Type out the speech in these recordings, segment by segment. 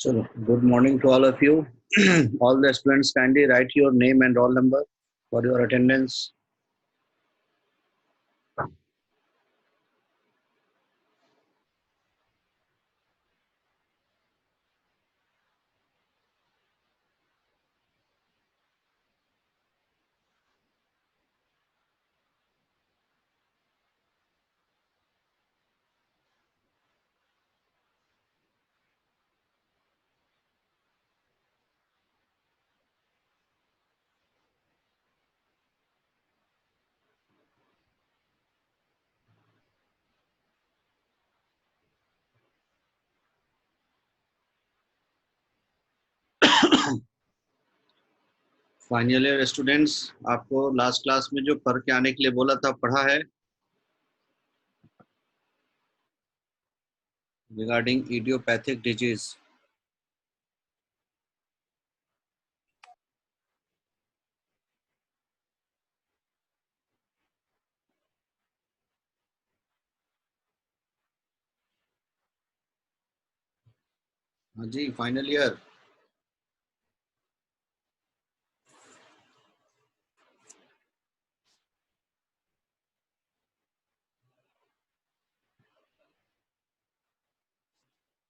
So, good morning to all of you. All the students, kindly write your name and roll number for your attendance. Final year students, आपको last class में जो पढ़ के आने के लिए बोला था पढ़ा है रिगार्डिंग इडियोपैथिक डिजीज। हाँ जी, फाइनल ईयर।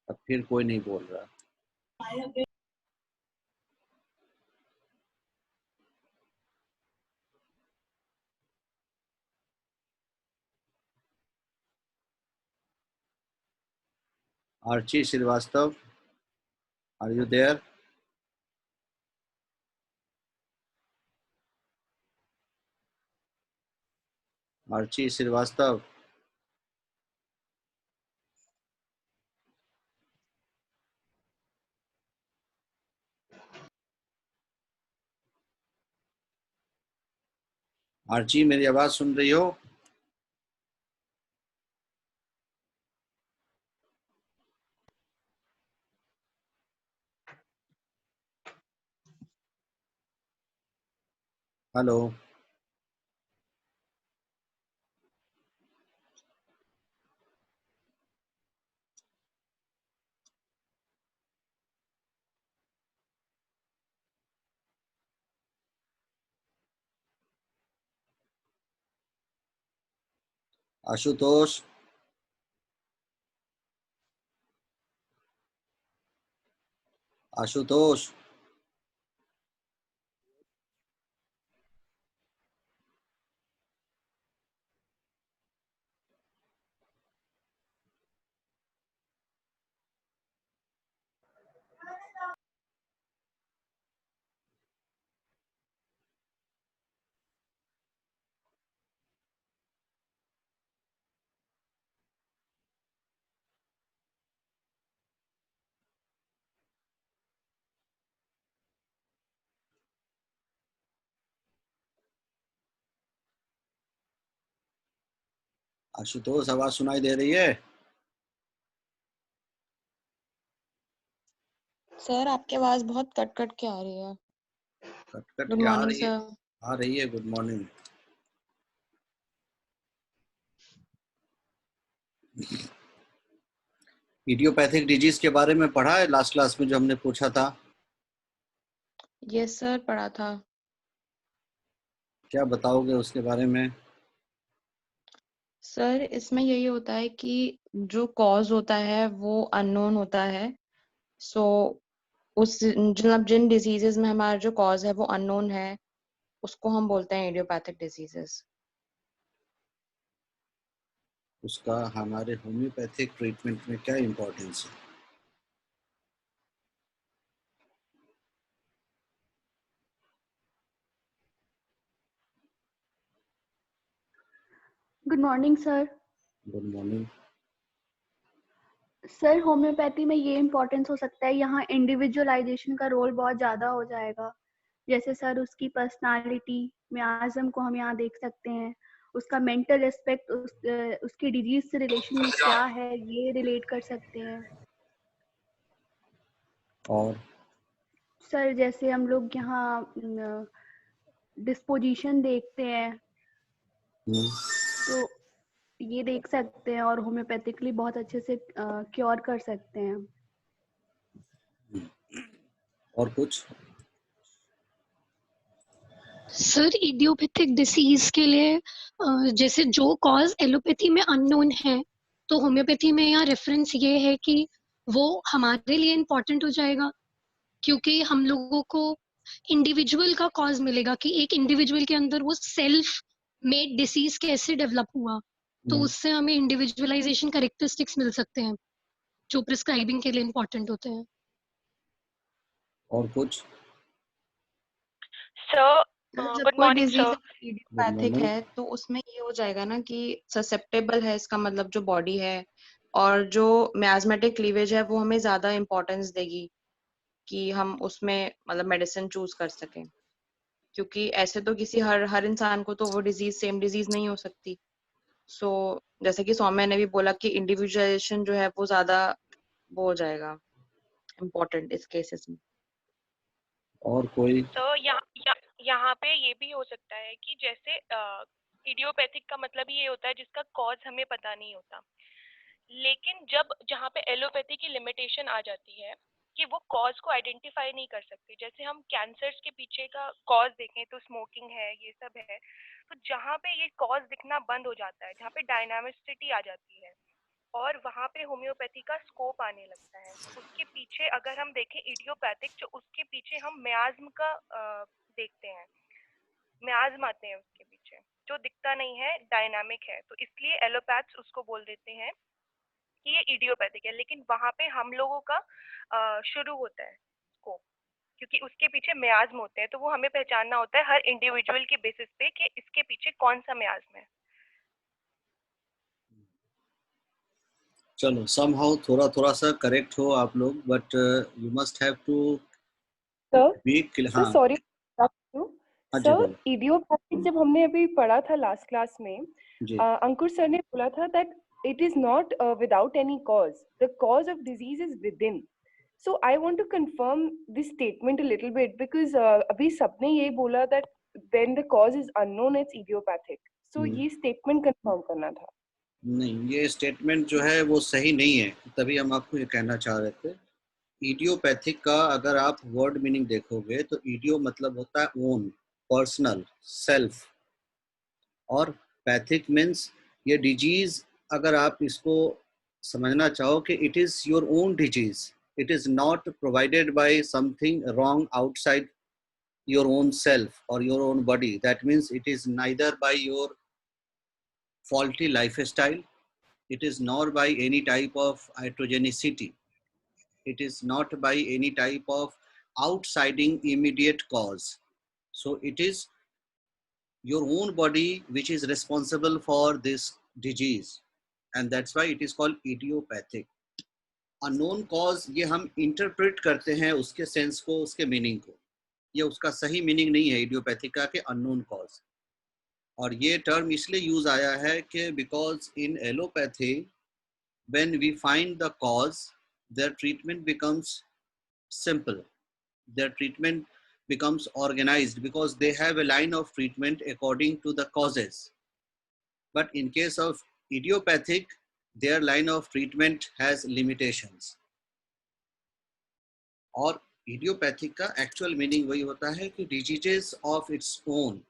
अब फिर कोई नहीं बोल रहा। Archi Srivastava, are you there? Archi Srivastava, Archi मेरी आवाज सुन रही हो? हेलो, आशुतोष, आशुतोष, आशुतोष, आवाज सुनाई दे रही है? सर आपकी आवाज बहुत कट कट के आ रही है। कट कट गुड के आ मॉर्निंग रही है? सर। आ रही है। Good morning. इडियोपैथिक डिजीज के बारे में पढ़ा है लास्ट क्लास में जो हमने पूछा था? यस सर, पढ़ा था। क्या बताओगे उसके बारे में? सर इसमें यही होता है कि जो कॉज होता है वो अननोन होता है। सो उस मतलब जिन डिजीजेस में हमारा जो कॉज है वो अननोन है, उसको हम बोलते हैं इडियोपैथिक डिजीजेस। उसका हमारे होम्योपैथिक ट्रीटमेंट में क्या इम्पोर्टेंस है? Good morning sir. Good morning. Sir homeopathy में ये इम्पोर्टेंस हो सकता है, यहाँ इंडिविजुअलाइजेशन का रोल बहुत ज़्यादा हो जाएगा। जैसे सर उसकी पर्सनालिटी में आजम को हम यहाँ देख सकते हैं, उसका मेंटल एस्पेक्ट उसकी डिजीज से रिलेशन में क्या है ये रिलेट कर सकते हैं। और सर जैसे हम लोग यहाँ डिस्पोजिशन देखते हैं तो ये देख सकते हैं और होम्योपैथिकली बहुत अच्छे से क्योर कर सकते हैं। और कुछ? सर इडियोपैथिक डिसीज के लिए जैसे जो कॉज एलोपैथी में अननोन है, तो होम्योपैथी में यहाँ रेफरेंस ये है कि वो हमारे लिए इम्पोर्टेंट हो जाएगा, क्योंकि हम लोगों को इंडिविजुअल का कॉज मिलेगा कि एक इंडिविजुअल के अंदर वो सेल्फ मेड डिसीज कैसे डेवलप हुआ, तो उससे हमें इंडिविजुअलाइजेशन कैरेक्टरिस्टिक्स मिल सकते हैं जो प्रिस्क्राइबिंग के लिए इम्पोर्टेंट होते हैं। और कुछ? जब गुड कोई मॉर्निंग डिजीज सर। इडियोपैथिक है तो उसमें ये हो जाएगा ना कि ससेप्टेबल है, इसका मतलब जो बॉडी है, और जो मियास्मेटिक क्लीवेज है वो हमें ज्यादा इम्पोर्टेंस देगी कि हम उसमें मतलब मेडिसिन चूज कर सकें, क्योंकि ऐसे तो किसी हर इंसान को तो वो डिजीज सेम डिजीज नहीं हो सकती। सो जैसे कि सौम्या ने भी बोला कि इंडिविजुअलाइजेशन जो है वो ज्यादा वो हो जाएगा इम्पोर्टेंट इस केसेस में। और कोई? तो यहाँ पे ये भी हो सकता है कि जैसे इडियोपैथिक का मतलब ये होता है जिसका कॉज हमें पता नहीं होता, लेकिन जब जहाँ पे एलोपैथी की लिमिटेशन आ जाती है कि वो कॉज को आइडेंटिफाई नहीं कर सकते, जैसे हम कैंसर्स के पीछे का कॉज देखें तो स्मोकिंग है, ये सब है, तो जहाँ पे ये कॉज दिखना बंद हो जाता है, जहाँ पे डायनामिसिटी आ जाती है और वहाँ पे होम्योपैथी का स्कोप आने लगता है। उसके पीछे अगर हम देखें इडियोपैथिक, जो उसके पीछे हम मियाज्म का देखते हैं, मियाज्म आते हैं उसके पीछे जो दिखता नहीं है, डायनामिक है, तो इसलिए एलोपैथ्स उसको बोल देते हैं कि ये इडियोपैथिक है। लेकिन वहाँ पे हम लोगों का शुरू होता है स्कोप, क्योंकि उसके पीछे मियाज्म होते हैं, तो वो हमें पहचानना होता है हर इंडिविजुअल के बेसिस पे कि इसके पीछे कौन सा मियाज्म है। चलो, somehow थोड़ा सा करेक्ट हो आप लोग, but you must have to sir be. Sir हाँ सॉरी हाँ जी, सर, बोलो इडियोपैथिक जब हमने अभी पढ़ा था लास्ट क्लास में, जी। अंकुर सर ने बोला था that it is not without any cause, the cause of disease is within. So I want to confirm this statement a little bit, because अभी सबने ये बोला that when the cause is unknown it's idiopathic. So ये statement confirm करना था। नहीं, ये statement जो है वो सही नहीं है, तभी हम आपको ये कहना चाह रहे थे। इडियोपैथिक का अगर आप वर्ड मीनिंग देखोगे तो इडियो मतलब होता है ओन, पर्सनल, सेल्फ, और पैथिक मीन्स ये डिजीज। अगर आप इसको समझना चाहो कि it is your own disease, it is not provided by something wrong outside your own self or your own body. That means it is neither by your faulty lifestyle, it is nor by any type of heterogeneity, it is not by any type of outsiding immediate cause. So it is your own body which is responsible for this disease, and that's why it is called idiopathic. Unknown cause ये हम interpret करते हैं उसके sense को, उसके meaning को, ये उसका सही मीनिंग नहीं है इडियोपैथिक का कि अननोन कॉज। और ये टर्म इसलिए यूज आया है कि because in allopathy when we find the cause, their treatment becomes simple, their treatment becomes organized because they have a line of treatment according to the causes. But in case of idiopathic, their line of treatment has limitations. और idiopathic का actual meaning वही होता है कि diseases of its own,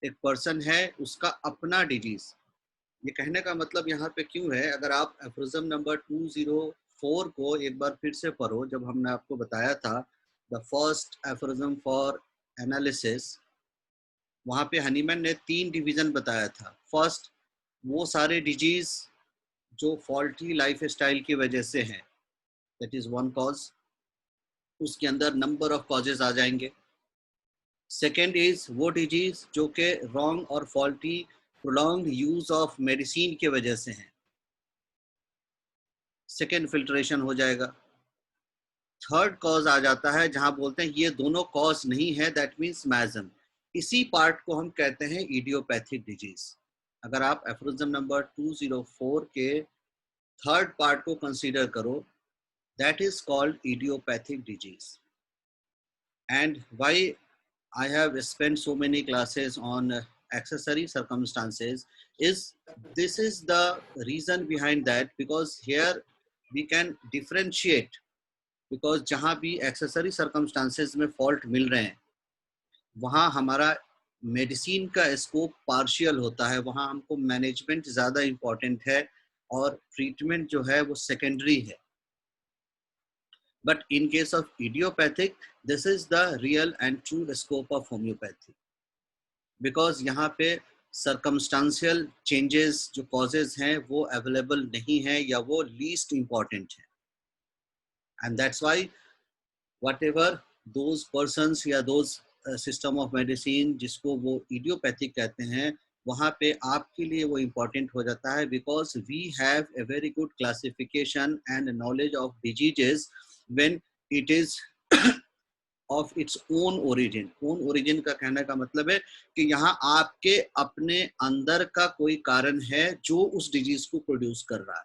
एक person है उसका अपना डिजीज। ये कहने का मतलब यहाँ पे क्यों है, अगर आप एफोरिज्म नंबर 204 को एक बार फिर से पढ़ो, जब हमने आपको बताया था the first aphorism for analysis, वहाँ पे हनीमैन ने 3 डिवीजन बताया था। फर्स्ट, वो सारे डिजीज जो फॉल्टी लाइफ स्टाइल की वजह से हैं, दैट इज वन कॉज, उसके अंदर नंबर ऑफ कॉजेज आ जाएंगे। सेकेंड इज वो डिजीज जो कि रॉन्ग और faulty prolonged use of medicine के वजह से हैं, सेकेंड फिल्ट्रेशन हो जाएगा। थर्ड कॉज आ जाता है जहां बोलते हैं ये दोनों कॉज नहीं है, दैट मीन्स मैजम। इसी पार्ट को हम कहते हैं इडियोपैथिक डिजीज। अगर आप एफोरिज्म नंबर 204 के थर्ड पार्ट को कंसीडर करो, that is called idiopathic disease. And why I have spent so many classes on accessory circumstances is this is the reason behind that, because here we can differentiate because जहाँ भी accessory circumstances में fault मिल रहे हैं वहाँ हमारा medicine का scope partial होता है, वहाँ हमको मैनेजमेंट ज़्यादा इम्पॉर्टेंट है और ट्रीटमेंट जो है वो सेकेंडरी है. But in case of idiopathic this is the real and true scope of homeopathy, because यहाँ पे सर्कमस्टांशियल चेंजेस जो कॉजेज हैं वो अवेलेबल नहीं है या वो लीस्ट इम्पॉर्टेंट है. And that's why whatever those persons या those सिस्टम ऑफ मेडिसिन जिसको वो इडियोपैथिक कहते हैं, वहाँ पे आपके लिए वो इम्पॉर्टेंट हो जाता है, because we have a very good classification and knowledge of diseases when it is of its own origin. Own origin का कहने का मतलब है कि यहाँ आपके अपने अंदर का कोई कारण है जो उस डिजीज को प्रोड्यूस कर रहा है,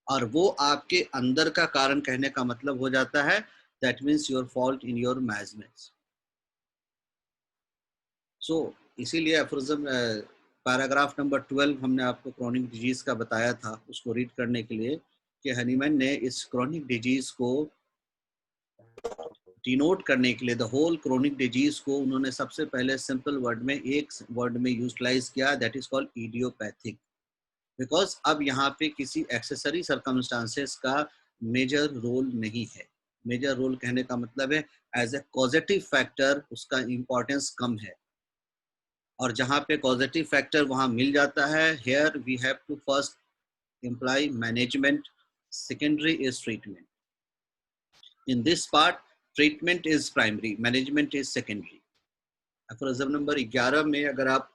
और वो आपके अंदर का कारण कहने का मतलब हो जाता है that means your fault in your management. So इसीलिए एफोरिज्म पैराग्राफ नंबर 12 हमने आपको क्रॉनिक डिजीज का बताया था, उसको रीड करने के लिए कि हनीमैन ने इस क्रॉनिक डिजीज को डिनोट करने के लिए, द होल क्रॉनिक डिजीज को उन्होंने सबसे पहले सिंपल वर्ड में, एक वर्ड में यूटिलाइज किया, that is called idiopathic. Because अब यहाँ पे किसी एक्सेसरी सर्कमस्टांसेस का मेजर रोल नहीं है. मेजर रोल कहने का मतलब है एज ए कॉजेटिव फैक्टर उसका इम्पोर्टेंस कम है, और जहाँ पे कॉजेटिव फैक्टर वहाँ मिल जाता है, here we have to first imply management, secondary is treatment. In this part treatment is primary, management is secondary. Aphorism number 11 में अगर आप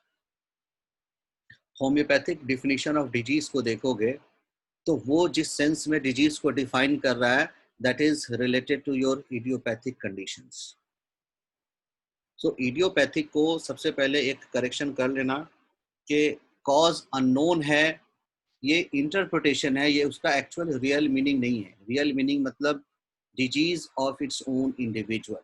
होम्योपैथिक डिफिनीशन ऑफ डिजीज को देखोगे तो वो जिस सेंस में डिजीज को डिफाइन कर रहा है that is related to your idiopathic conditions. So idiopathic को सबसे पहले एक करेक्शन कर लेना कि कॉज अननोन है, ये इंटरप्रिटेशन है, ये उसका एक्चुअल रियल मीनिंग नहीं है. रियल मीनिंग मतलब disease of its own individual.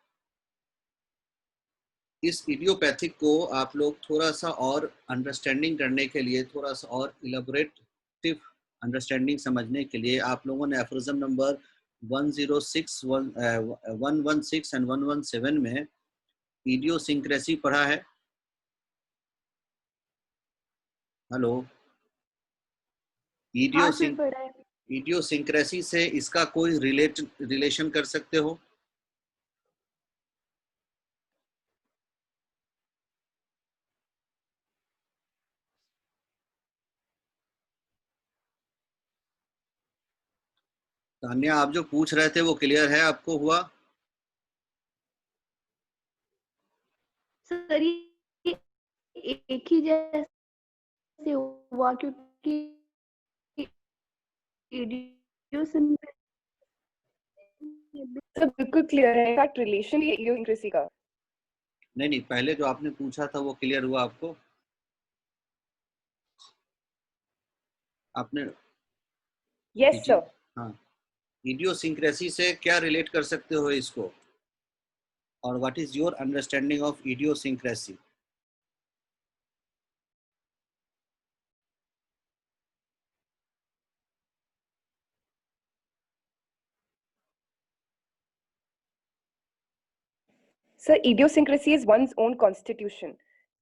इस इडियोपैथिक को आप लोग थोड़ा सा और अंडरस्टैंडिंग करने के लिए, थोड़ा सा और इलेबोरेटिव अंडरस्टैंडिंग समझने के लिए आप लोगों ने एफोरिज्म नंबर 106, 116 एंड 117 में इडियोसिंक्रेसी पढ़ा है. हेलो, इडियोसिंक्रेसी से इसका कोई रिलेशन कर सकते हो? तान्या, आप जो पूछ रहे थे वो क्लियर है, आपको हुआ? सर ये एक ही जैसे हुआ क्योंकि बिल्कुल क्लियर है. इनफैक्ट रिलेशन ये इडियोसिंक्रेसी का. नहीं, पहले जो आपने पूछा था वो क्लियर हुआ आपको? आपने यस सर. हाँ, इडियोसिंक्रेसी से क्या रिलेट कर सकते हो इसको, और what is your understanding of idiosyncrasy? Sir idiosyncrasy is one's own constitution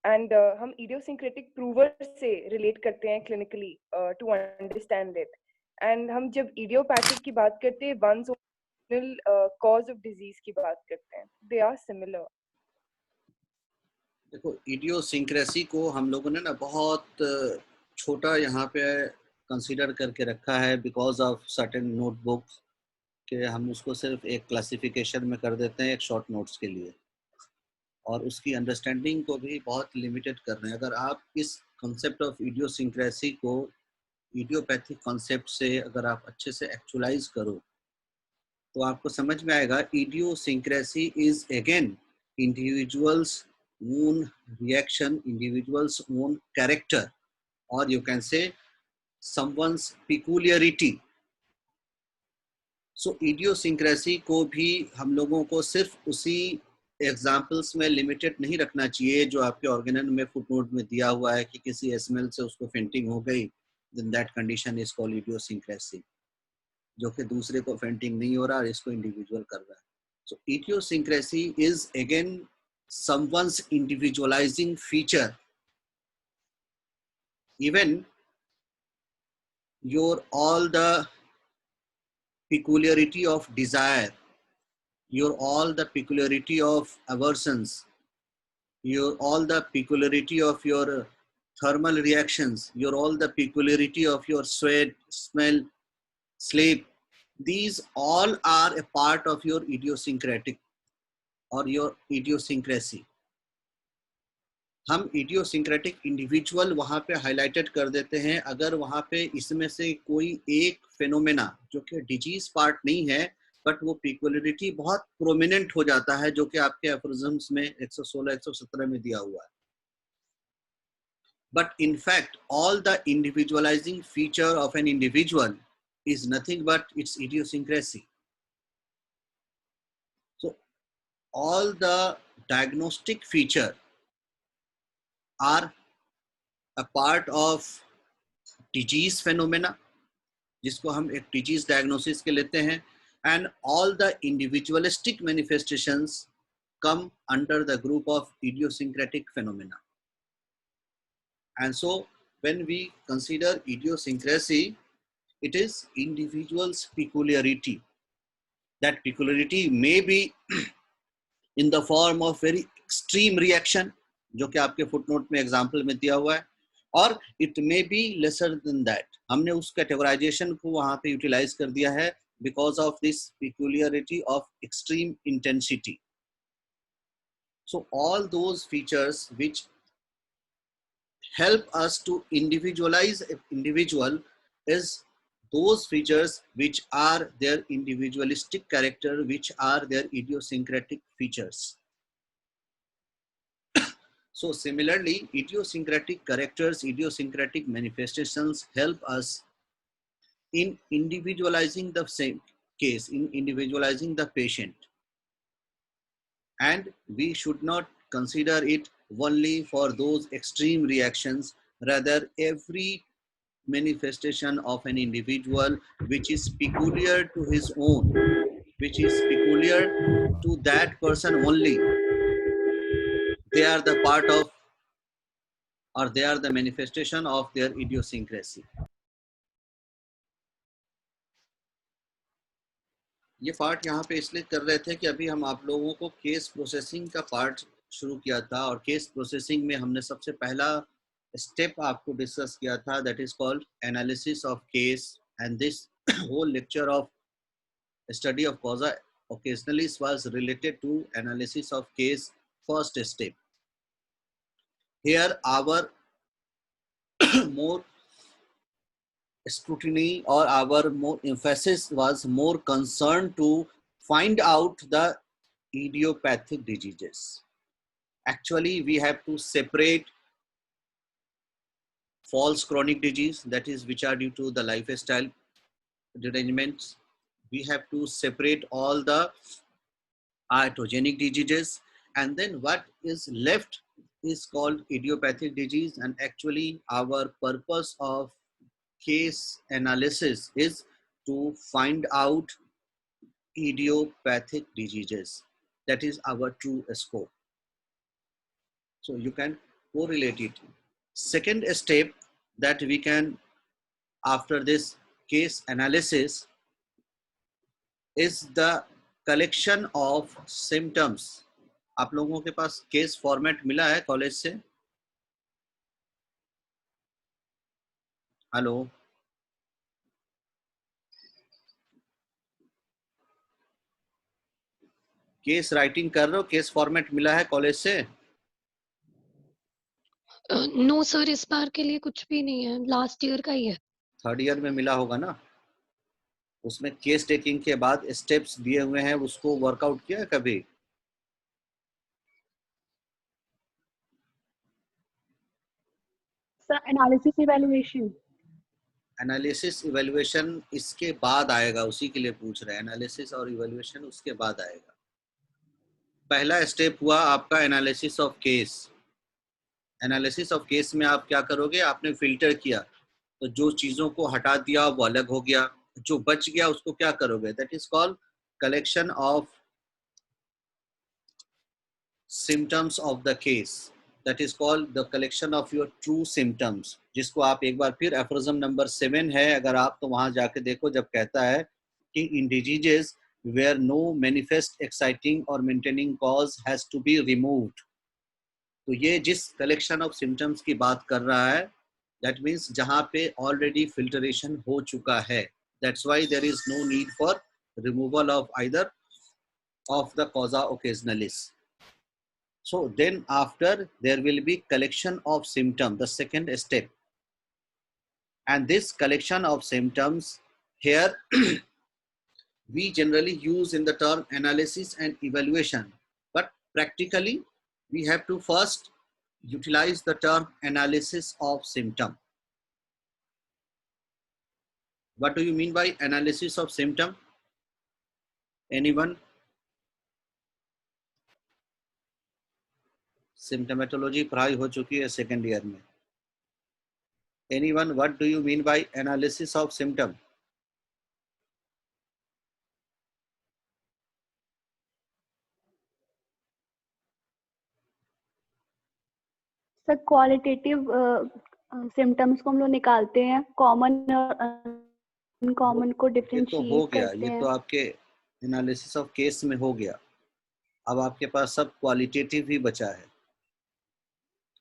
and हम इडियोसिंक्रेटिक प्रूवर से रिलेट करते हैं clinically to understand it. And हम जब इडियोपैथिक की बात करते हैं one's own cause of disease की बात करते हैं. They are similar. देखो, इडियोसिंक्रेसी को हम लोगों ने ना बहुत छोटा यहाँ पे कंसीडर करके रखा है बिकॉज ऑफ सर्टेन नोटबुक्स, कि हम उसको सिर्फ एक क्लासिफिकेशन में कर देते हैं एक शॉर्ट नोट्स के लिए, और उसकी अंडरस्टैंडिंग को भी बहुत लिमिटेड कर रहे हैं. अगर आप इस कॉन्सेप्ट ऑफ इडियोसिंक्रेसी को इडियोपैथिक कॉन्सेप्ट से अगर आप अच्छे से एक्चुअलाइज करो तो आपको समझ में आएगा idiosyncrasy is again individual's own reaction, individual's own character, और you can say someone's peculiarity. So idiosyncrasy को भी हम लोगों को सिर्फ उसी एग्जाम्पल्स में लिमिटेड नहीं रखना चाहिए जो आपके ऑर्गेनल में फुटनोट में दिया हुआ है कि किसी एस्मेल से उसको फेंटिंग हो गई, then that condition is called idiosyncrasy. जो कि दूसरे को ऑफेंडिंग नहीं हो रहा और इसको इंडिविजुअल कर रहा है. So idiosyncrasy is again someone's individualizing feature. Even your all the peculiarity of desire, your all the peculiarity of aversions, your all the peculiarity of your thermal reactions, your all the peculiarity of your sweat, smell, sleep, these all are a part of your idiosyncratic or your idiosyncrasy. हम idiosyncratic individual वहाँ पे highlighted कर देते हैं अगर वहाँ पे इसमें से कोई एक फेनोमेना जो कि डिजीज पार्ट नहीं है बट वो पिक्युलरिटी बहुत प्रोमिनेंट हो जाता है जो कि आपके एफोरिज्म्स में 116 117 में दिया हुआ है. But in fact all the individualising feature of an individual is nothing but its idiosyncrasy. So all the diagnostic feature are a part of disease phenomena जिसको हम एक disease diagnosis के लेते हैं, and all the individualistic manifestations come under the group of idiosyncratic phenomena. And so when we consider idiosyncrasy, it is individual's peculiarity. That peculiarity may be in the form of very extreme reaction, जो कि आपके footnote में example में दिया हुआ है, or it may be lesser than that. हमने उस categorization को वहाँ पे utilize कर दिया है because of this peculiarity of extreme intensity. So all those features which help us to individualize an individual is those features which are their individualistic character, which are their idiosyncratic features. So similarly, idiosyncratic characters, idiosyncratic manifestations help us in individualizing the same case, in individualizing the patient. And we should not consider it only for those extreme reactions, rather every manifestation of an individual which is peculiar to his own, which is peculiar to that person only, they are the part of or they are the manifestation of their idiosyncrasy. ये part यहाँ पे इसलिए कर रहे थे कि अभी हम आप लोगों को केस प्रोसेसिंग का पार्ट शुरू किया था और केस प्रोसेसिंग में हमने सबसे पहला स्टेप आपको डिस्कस किया था, that is called analysis of case, and this whole lecture of study of कॉजा occasionally was related to analysis of case first step. Here our more scrutiny or our more emphasis was more concerned to find out the idiopathic diseases. Actually we have to separate false chronic disease, that is which are due to the lifestyle derangements. We have to separate all the iatrogenic diseases, and then what is left is called idiopathic disease. And actually our purpose of case analysis is to find out idiopathic diseases. That is our true scope. So you can correlate it. Second step that we can, after this case analysis, is the collection of symptoms. आप लोगों के पास case format मिला है college से? Hello, case writing कर रहे हो? Case format मिला है कॉलेज से? नो सर, इस बार के लिए कुछ भी नहीं है, लास्ट ईयर का ही है. थर्ड ईयर में मिला होगा ना, उसमें केस टेकिंग के बाद स्टेप्स दिए हुए हैं, उसको वर्कआउट किया है कभी? Sir analysis evaluation, analysis evaluation इसके बाद आएगा, उसी के लिए पूछ रहे हैं. एनालिसिस और इवैल्यूएशन उसके बाद आएगा. पहला स्टेप हुआ आपका analysis of case. Analysis of case में आप क्या करोगे? आपने फिल्टर किया तो जो चीज़ों को हटा दिया वो अलग हो गया, जो बच गया उसको क्या करोगे? That is called collection of symptoms of the case, that is called the collection of your true symptoms, जिसको आप एक बार फिर एफरोजम नंबर 7 है अगर आप, तो वहां जाके देखो, जब कहता है कि in diseases where no manifest exciting और maintaining cause has to be removed, तो ये जिस कलेक्शन ऑफ सिम्टम्स की बात कर रहा है, दैट मीन्स जहाँ पे ऑलरेडी फिल्टरेशन हो चुका है, that's why there is no need for removal of either of the causa occasionalis. So then after there will be collection of symptom, the second step, and this collection of symptoms here we generally use in the term analysis and evaluation, but practically we have to first utilize the term analysis of symptom. What do you mean by analysis of symptom? Anyone? Symptomatology पढ़ाई हो चुकी है second year में. Anyone, what do you mean by analysis of symptom? Sir qualitative symptoms को हम लोग निकालते हैं, कॉमन और अनकॉमन को ये तो डिफरेंशिएट हो गया, करते ये हैं. तो आपके एनालिसिस ऑफ केस में हो गया. अब आपके पास सब क्वालिटेटिव ही बचा है.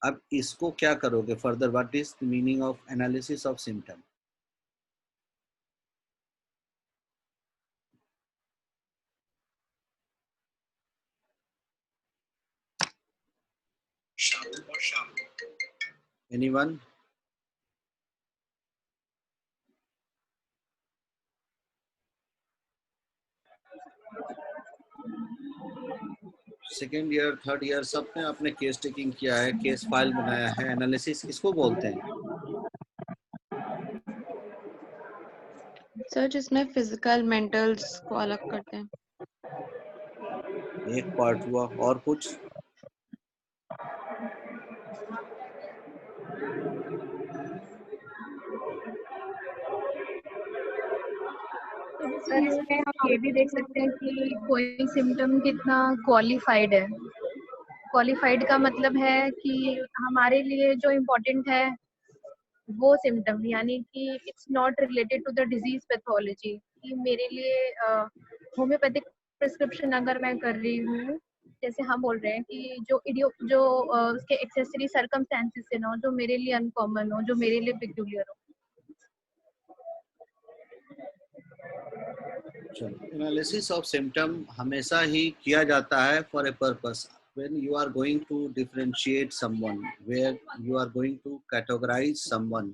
अब इसको क्या करोगे further? What is the meaning of analysis of symptom? Anyone? Second year, third year सबने अपने केस टेकिंग किया है, केस फाइल बनाया है. एनालिसिस किसको बोलते हैं? सर जिसमें फिजिकल मेंटल्स को अलग करते हैं. एक पार्ट हुआ, और कुछ? सर इसमें हम ये भी देख सकते हैं कि कोई सिम्टम कितना क्वालिफाइड है. क्वालिफाइड का मतलब है कि हमारे लिए जो इम्पोर्टेंट है वो सिम्टम, यानी कि it's not related to the disease pathology. कि मेरे लिए होम्योपैथिक प्रिस्क्रिप्शन अगर मैं कर रही हूँ, जैसे हम बोल रहे हैं कि जो उसके एक्सेसरी सर्कमस्टेंसेस है ना, जो मेरे लिए अनकॉमन हो, जो मेरे लिए पेक्यूलियर हो. चलो, एनालिसिस ऑफ सिम्टम हमेशा ही किया जाता है for a purpose. when you are going to differentiate someone, where you are going to categorize someone,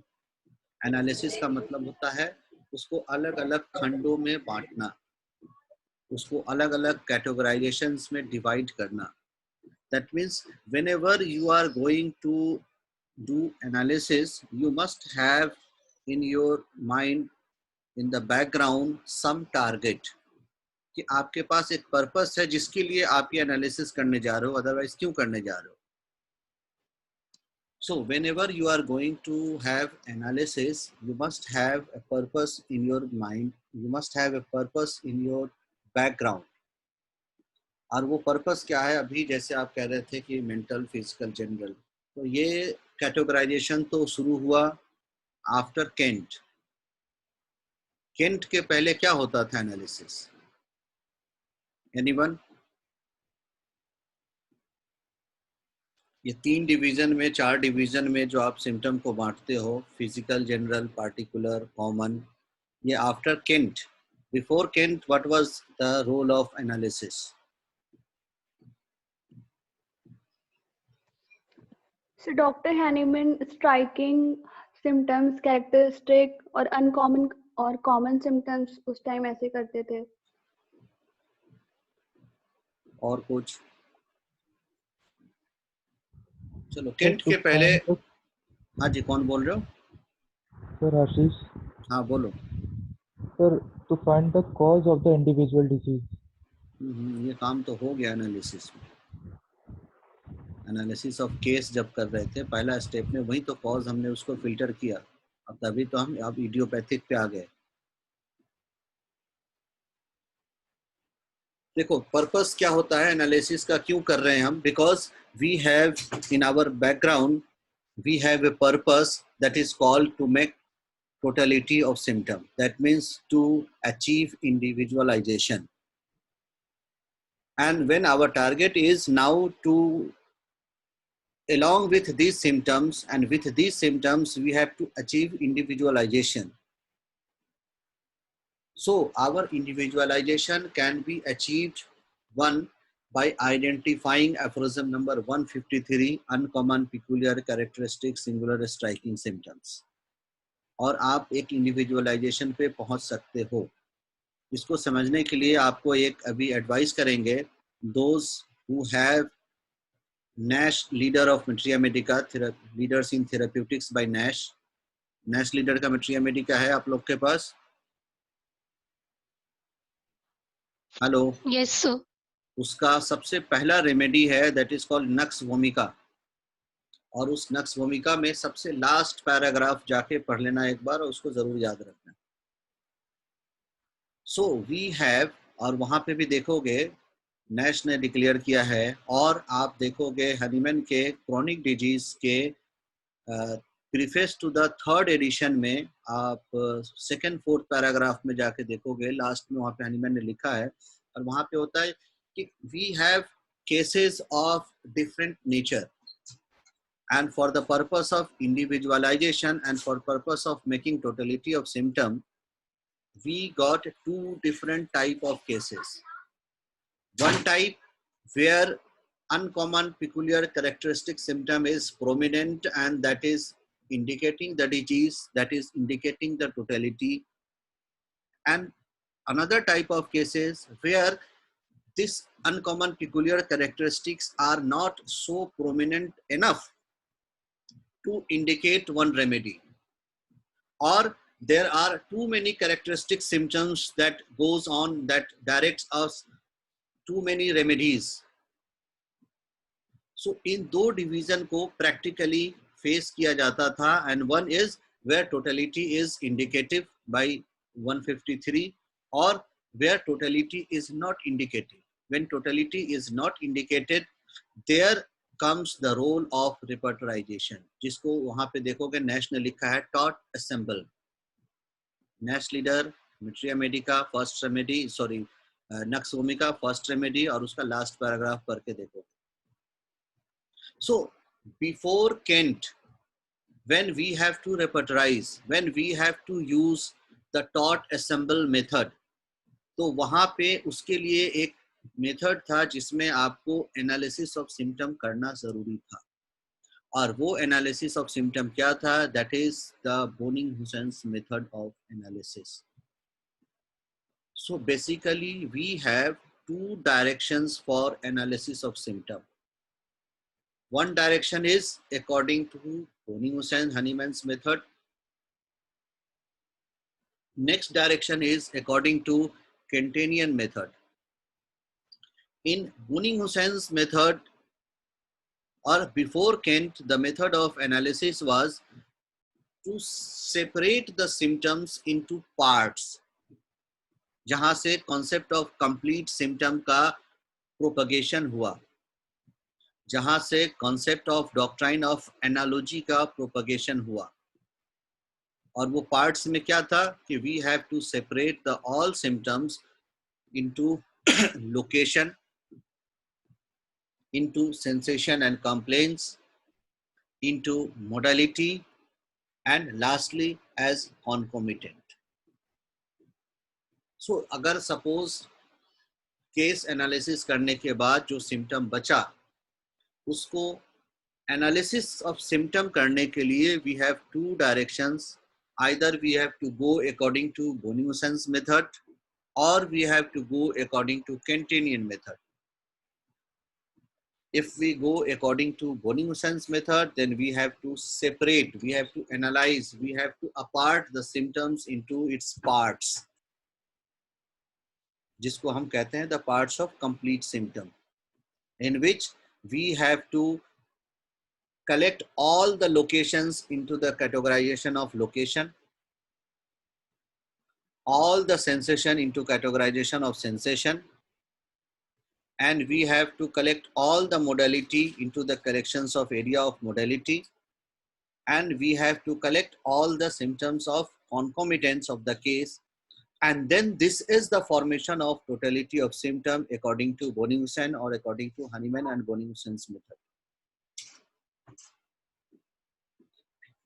analysis का मतलब होता है उसको अलग अलग खंडों में बांटना, उसको अलग अलग कैटेगराइजेशंस में डिवाइड करना. That means whenever you are going to do analysis, you must have in your mind, in the background, some target, कि आपके पास एक पर्पस है जिसके लिए आप ये एनालिसिस करने जा रहे हो, अदरवाइज क्यों करने जा रहे हो. So whenever you are going to have analysis, you must have a purpose in your mind, you must have a purpose in your background. और वो पर्पस क्या है? अभी जैसे आप कह रहे थे कि मेंटल, फिजिकल, जनरल, तो ये कैटेगराइजेशन तो शुरू हुआ आफ्टर केंट. केंट के पहले क्या होता था एनालिसिस? एनीवन? ये 3 डिवीजन में, 4 डिवीजन में जो आप सिम्टम को बांटते हो, फिजिकल, जनरल, पार्टिकुलर, कॉमन, ये after Kent. Before Kent what was the role of analysis? So Dr. Hahnemann striking symptoms, characteristic और अनकॉमन और कॉमन सिम्टम्स उस टाइम ऐसे करते थे. और कुछ? चलो, केंट के पहले. हाँ जी, कौन बोल रहे हो? सर आशीष. हाँ बोलो. Sir to find the cause of the individual disease. ये काम तो हो गया एनालिसिस में. एनालिसिस ऑफ केस जब कर रहे थे, पहला स्टेप में वही तो कॉज हमने उसको फिल्टर किया. अब तभी तो हम अब इडियोपैथिक पे आ गए. देखो पर्पस क्या होता है एनालिसिस का, क्यों कर रहे हैं हम? Because we have in our background we have a purpose that is called to make totality of symptom. That means to achieve individualization. And when our target is now to, along with these symptoms, and with these symptoms we have to achieve individualization. So our individualization can be achieved, one, by identifying aphorism number 153, uncommon peculiar characteristic singular striking symptoms. और आप एक individualisation पे पहुंच सकते हो। इसको समझने के लिए आपको एक अभी एडवाइस करेंगे, those who have Nash leader of materia medica, leaders in therapeutics by Nash leader का मैट्रिया मेडिका है आप लोग के पास? Hello, yes sir. उसका सबसे पहला रेमेडी है that is called nux vomica, और उस नक्स वोमिका में सबसे लास्ट पैराग्राफ जाके पढ़ लेना एक बार, और उसको जरूर याद रखना। सो वी हैव, और वहां पे भी देखोगे नैश ने डिक्लेयर किया है, और आप देखोगे हनीमैन के क्रॉनिक डिजीज के preface to the 3rd edition में, आप 2nd 4th पैराग्राफ में जाके देखोगे, लास्ट में वहां पे हनीमैन ने लिखा है, और वहां पे होता है कि we have cases of different nature, and for the purpose of individualization and for purpose of making totality of symptom, we got 2 different type of cases. One type where uncommon peculiar characteristic symptom is prominent, and that is indicating the disease, that is indicating the totality. And another type of cases where this uncommon peculiar characteristics are not so prominent enough to indicate one remedy, or there are too many characteristic symptoms that goes on that directs us too many remedies. So in दो division को practically face किया जाता था, and one is where totality is indicative by 153, or where totality is not indicative. When totality is not indicated, there comes the role of repertorization, जिसको वहां पे देखोगे Nash ने लिखा है टॉट असेंबल, Nash leader materia medica first remedy, sorry nux vomica first remedy, और उसका लास्ट पैराग्राफ पढ़ के देखो। So before Kent, when we have to repertorize, when we have to use the taught assemble method, तो वहां पे उसके लिए एक मेथड था जिसमें आपको एनालिसिस ऑफ सिम्टम करना जरूरी था, और वो एनालिसिस ऑफ सिम्टम क्या था? That is the Boenninghausen's method of analysis. So basically we have 2 directions for analysis of symptom. One direction is according to Boning-Hussain Honeyman's method. Next direction is according to Kentanian method. In Boning-Hussein's method, or before Kent, the method of analysis was to separate the symptoms into parts, जहां से concept of complete symptom का propagation हुआ, जहां से concept of doctrine of analogy का propagation हुआ। और वो parts में क्या था कि we have to separate the all symptoms into location, into sensation and complaints, into modality, and lastly as concomitant. So अगर suppose केस एनालिसिस करने के बाद जो सिम्टम बचा, उसको एनालिसिस ऑफ सिम्टम करने के लिए we have 2 directions, either we have to go according to Boning-Hussein's method, or we have to go according to Kentanian method. If we go according to Boning-Hussein's method, then we have to separate, we have to analyze, we have to apart the symptoms into its parts, जिसको हम कहते हैं the parts of complete symptom, in which we have to collect all the locations into the categorization of location, all the sensation into categorization of sensation, and we have to collect all the modality into the corrections of area of modality, and we have to collect all the symptoms of concomitants of the case, and then this is the formation of totality of symptom according to Bonnewsen or according to Hahnemann and Bonnewsen's method.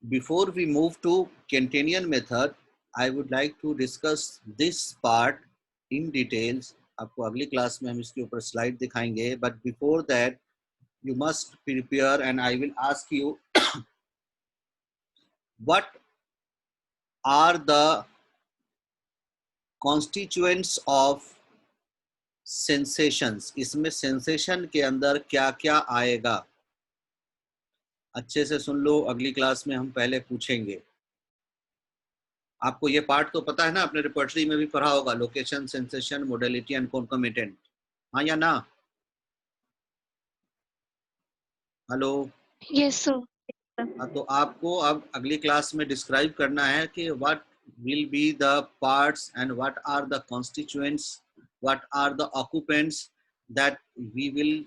Before we move to Kantenian method, I would like to discuss this part in details. आपको अगली class में हम इसके ऊपर slide दिखाएंगे, but before that you must prepare and I will ask you what are the constituents of sensations. इसमें sensation के अंदर क्या क्या आएगा, अच्छे से सुन लो, अगली क्लास में हम पहले पूछेंगे। आपको ये पार्ट तो पता है ना, अपने रिपोर्टरी में भी पढ़ा होगा, location, sensation, modality and concomitant, हाँ या ना? Hello, yes sir. हाँ, तो आपको अब अगली क्लास में डिस्क्राइब करना है कि what will be the parts and what are the constituents, what are the occupants that we will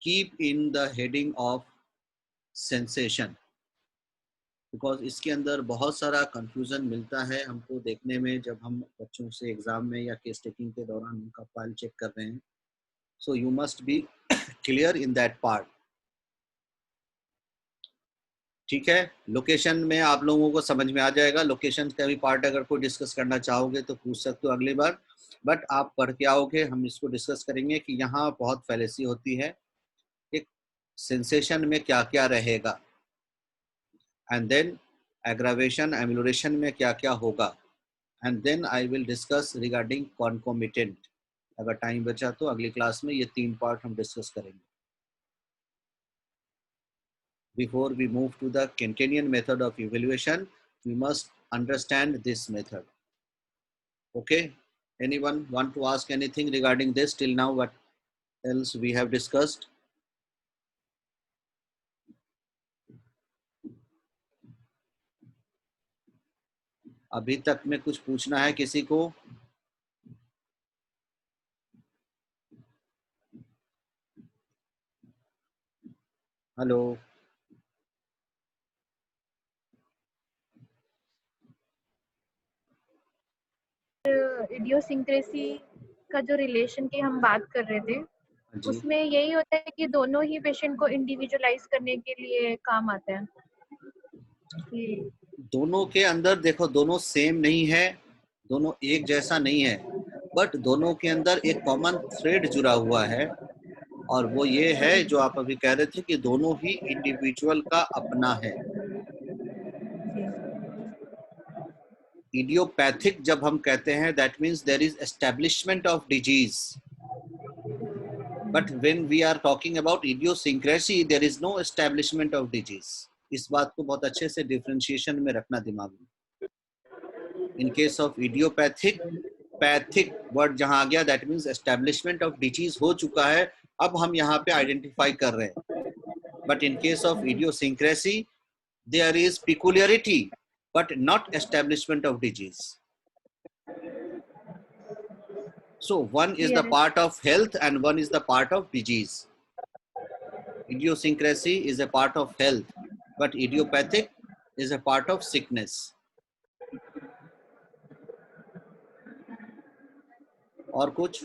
keep in the heading of sensation, because इसके अंदर बहुत सारा confusion मिलता है हमको देखने में जब हम बच्चों से एग्जाम में या केस टेकिंग के दौरान उनका फाइल चेक कर रहे हैं. So you must be clear in that part. ठीक है, लोकेशन में आप लोगों को समझ में आ जाएगा. लोकेशन का भी पार्ट अगर कोई डिस्कस करना चाहोगे तो पूछ सकते हो अगली बार, बट आप पढ़ के आओगे, हम इसको डिस्कस करेंगे कि यहाँ बहुत फैलेसी होती है, एक सेंसेशन में क्या क्या रहेगा, एंड देन एग्रावेशन एम्यूलरेशन में क्या क्या होगा, and then I will discuss regarding concomitant. अगर टाइम बचा तो अगली क्लास में ये 3 पार्ट हम डिस्कस करेंगे. Before we move to the Kantenian method of evaluation, we must understand this method. Okay, anyone want to ask anything regarding this till now? What else we have discussed? अभी तक में कुछ पूछना है किसी को? हेलो, इडियोसिंक्रेसी का जो रिलेशन की हम बात कर रहे थे, उसमें यही होता है कि दोनों ही पेशेंट को इंडिविजुअलाइज करने के लिए काम आता है. दोनों के अंदर देखो, दोनों सेम नहीं है, दोनों एक जैसा नहीं है, बट दोनों के अंदर एक कॉमन थ्रेड जुड़ा हुआ है, और वो ये है जो आप अभी कह रहे थे कि दोनों ही इंडिविजुअल का अपना है. इडियोपैथिक जब हम कहते हैं, that means there is establishment of disease, but when we are talking about idiosyncrasy, there is no establishment of disease. इस बात को बहुत अच्छे से डिफरेंशिएशन में रखना दिमाग में. इन case of idiopathic, Pethick word जहां आ गया, that means establishment of disease हो चुका है, अब हम यहाँ पे आइडेंटिफाई कर रहे हैं. But in case of idiosyncrasy, there is peculiarity but not establishment of disease. So one is the part of health and one is the part of disease. Idiosyncrasy is a part of health, but idiopathic is a part of sickness. और कुछ?